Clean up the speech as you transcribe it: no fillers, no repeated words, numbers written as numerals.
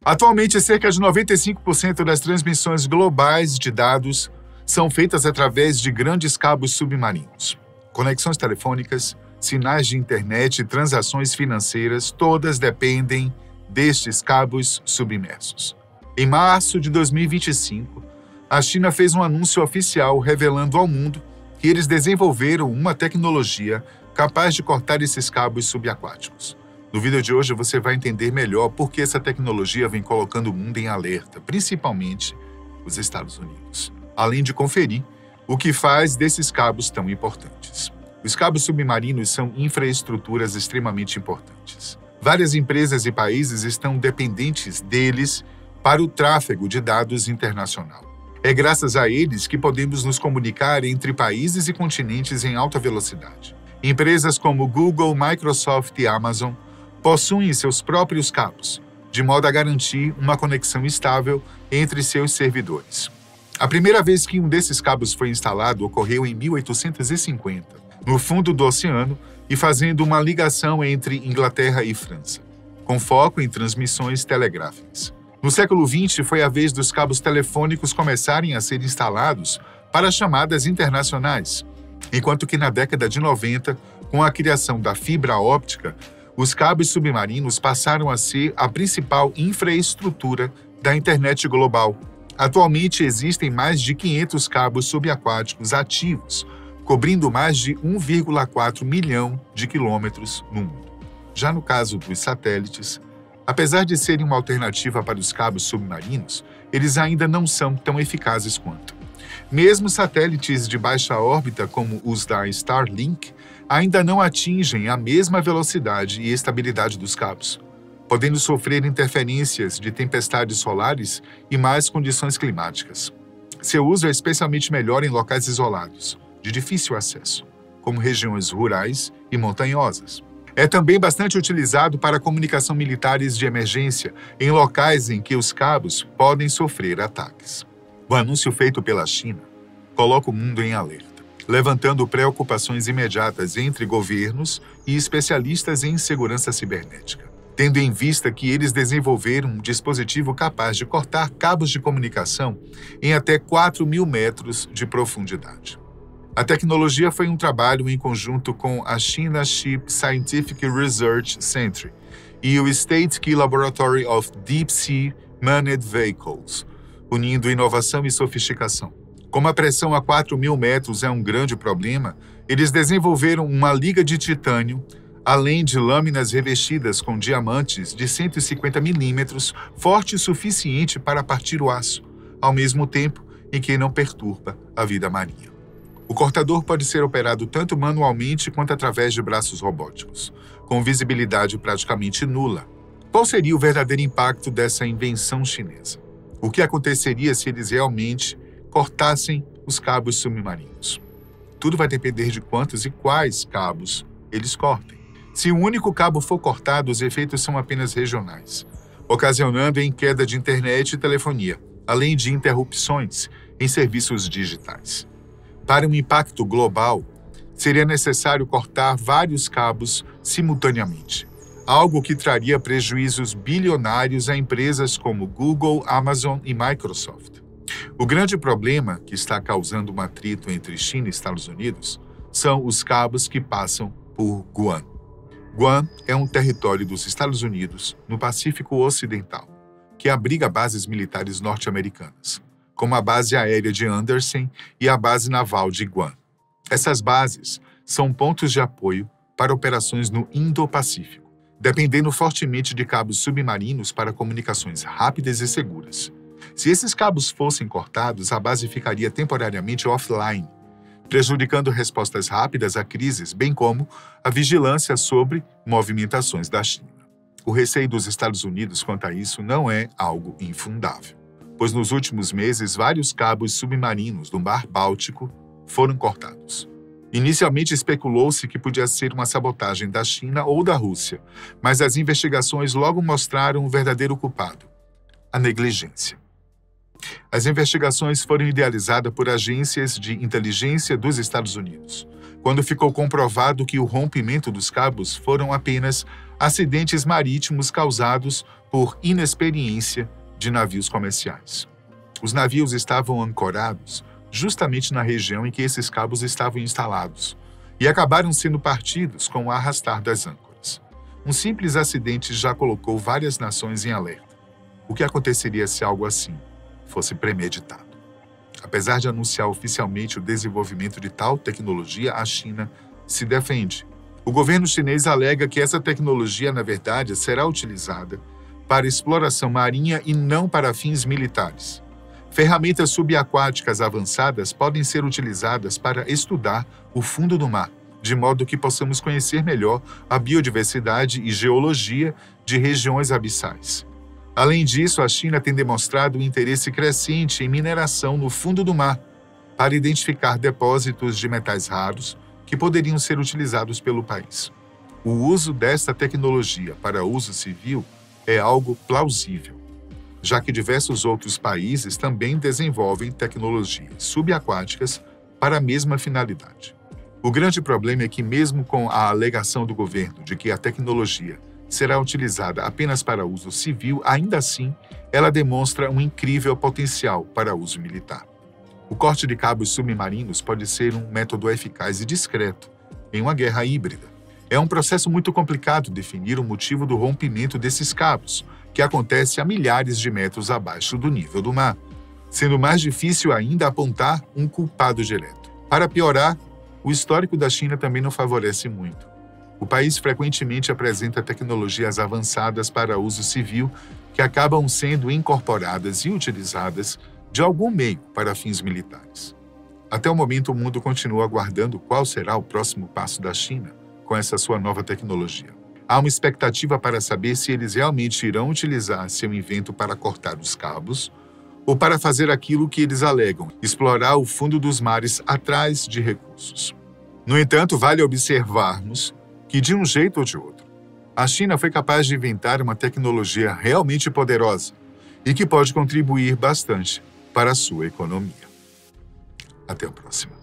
Atualmente, cerca de 95% das transmissões globais de dados são feitas através de grandes cabos submarinos. Conexões telefônicas, sinais de internet e transações financeiras, todas dependem destes cabos submersos. Em março de 2025, a China fez um anúncio oficial revelando ao mundo que eles desenvolveram uma tecnologia capaz de cortar esses cabos subaquáticos. No vídeo de hoje você vai entender melhor por que essa tecnologia vem colocando o mundo em alerta, principalmente os Estados Unidos, além de conferir o que faz desses cabos tão importantes. Os cabos submarinos são infraestruturas extremamente importantes. Várias empresas e países estão dependentes deles para o tráfego de dados internacional. É graças a eles que podemos nos comunicar entre países e continentes em alta velocidade. Empresas como Google, Microsoft e Amazon possuem seus próprios cabos, de modo a garantir uma conexão estável entre seus servidores. A primeira vez que um desses cabos foi instalado ocorreu em 1850, no fundo do oceano e fazendo uma ligação entre Inglaterra e França, com foco em transmissões telegráficas. No século XX, foi a vez dos cabos telefônicos começarem a ser instalados para chamadas internacionais, enquanto que na década de 90, com a criação da fibra óptica, os cabos submarinos passaram a ser a principal infraestrutura da internet global. Atualmente existem mais de 500 cabos subaquáticos ativos, cobrindo mais de 1,4 milhão de quilômetros no mundo. Já no caso dos satélites, apesar de serem uma alternativa para os cabos submarinos, eles ainda não são tão eficazes quanto. Mesmo satélites de baixa órbita, como os da Starlink, ainda não atingem a mesma velocidade e estabilidade dos cabos, podendo sofrer interferências de tempestades solares e más condições climáticas. Seu uso é especialmente melhor em locais isolados, de difícil acesso, como regiões rurais e montanhosas. É também bastante utilizado para comunicação militares de emergência em locais em que os cabos podem sofrer ataques. O anúncio feito pela China coloca o mundo em alerta, levantando preocupações imediatas entre governos e especialistas em segurança cibernética, tendo em vista que eles desenvolveram um dispositivo capaz de cortar cabos de comunicação em até 4.000 metros de profundidade. A tecnologia foi um trabalho em conjunto com a China Ship Scientific Research Center e o State Key Laboratory of Deep Sea Manned Vehicles, unindo inovação e sofisticação. Como a pressão a 4.000 metros é um grande problema, eles desenvolveram uma liga de titânio, além de lâminas revestidas com diamantes de 150 milímetros, forte o suficiente para partir o aço, ao mesmo tempo em que não perturba a vida marinha. O cortador pode ser operado tanto manualmente quanto através de braços robóticos, com visibilidade praticamente nula. Qual seria o verdadeiro impacto dessa invenção chinesa? O que aconteceria se eles realmente cortassem os cabos submarinos? Tudo vai depender de quantos e quais cabos eles cortem. Se um único cabo for cortado, os efeitos são apenas regionais, ocasionando em queda de internet e telefonia, além de interrupções em serviços digitais. Para um impacto global, seria necessário cortar vários cabos simultaneamente, algo que traria prejuízos bilionários a empresas como Google, Amazon e Microsoft. O grande problema que está causando um atrito entre China e Estados Unidos são os cabos que passam por Guam. Guam é um território dos Estados Unidos no Pacífico Ocidental, que abriga bases militares norte-americanas, como a base aérea de Andersen e a base naval de Guam. Essas bases são pontos de apoio para operações no Indo-Pacífico, dependendo fortemente de cabos submarinos para comunicações rápidas e seguras. Se esses cabos fossem cortados, a base ficaria temporariamente offline, prejudicando respostas rápidas a crises, bem como a vigilância sobre movimentações da China. O receio dos Estados Unidos quanto a isso não é algo infundável, pois nos últimos meses vários cabos submarinos do Mar Báltico foram cortados. Inicialmente especulou-se que podia ser uma sabotagem da China ou da Rússia, mas as investigações logo mostraram o verdadeiro culpado: a negligência. As investigações foram idealizadas por agências de inteligência dos Estados Unidos, quando ficou comprovado que o rompimento dos cabos foram apenas acidentes marítimos causados por inexperiência de navios comerciais. Os navios estavam ancorados justamente na região em que esses cabos estavam instalados e acabaram sendo partidos com o arrastar das âncoras. Um simples acidente já colocou várias nações em alerta. O que aconteceria se algo assim fosse premeditado? Apesar de anunciar oficialmente o desenvolvimento de tal tecnologia, a China se defende. O governo chinês alega que essa tecnologia, na verdade, será utilizada para exploração marinha e não para fins militares. Ferramentas subaquáticas avançadas podem ser utilizadas para estudar o fundo do mar, de modo que possamos conhecer melhor a biodiversidade e geologia de regiões abissais. Além disso, a China tem demonstrado um interesse crescente em mineração no fundo do mar, para identificar depósitos de metais raros que poderiam ser utilizados pelo país. O uso desta tecnologia para uso civil é algo plausível, já que diversos outros países também desenvolvem tecnologias subaquáticas para a mesma finalidade. O grande problema é que, mesmo com a alegação do governo de que a tecnologia será utilizada apenas para uso civil, ainda assim, ela demonstra um incrível potencial para uso militar. O corte de cabos submarinos pode ser um método eficaz e discreto em uma guerra híbrida. É um processo muito complicado definir o motivo do rompimento desses cabos, que acontece a milhares de metros abaixo do nível do mar, sendo mais difícil ainda apontar um culpado direto. Para piorar, o histórico da China também não favorece muito. O país frequentemente apresenta tecnologias avançadas para uso civil que acabam sendo incorporadas e utilizadas de algum meio para fins militares. Até o momento, o mundo continua aguardando qual será o próximo passo da China com essa sua nova tecnologia. Há uma expectativa para saber se eles realmente irão utilizar seu invento para cortar os cabos ou para fazer aquilo que eles alegam, explorar o fundo dos mares atrás de recursos. No entanto, vale observarmos que, de um jeito ou de outro, a China foi capaz de inventar uma tecnologia realmente poderosa e que pode contribuir bastante para a sua economia. Até a próxima.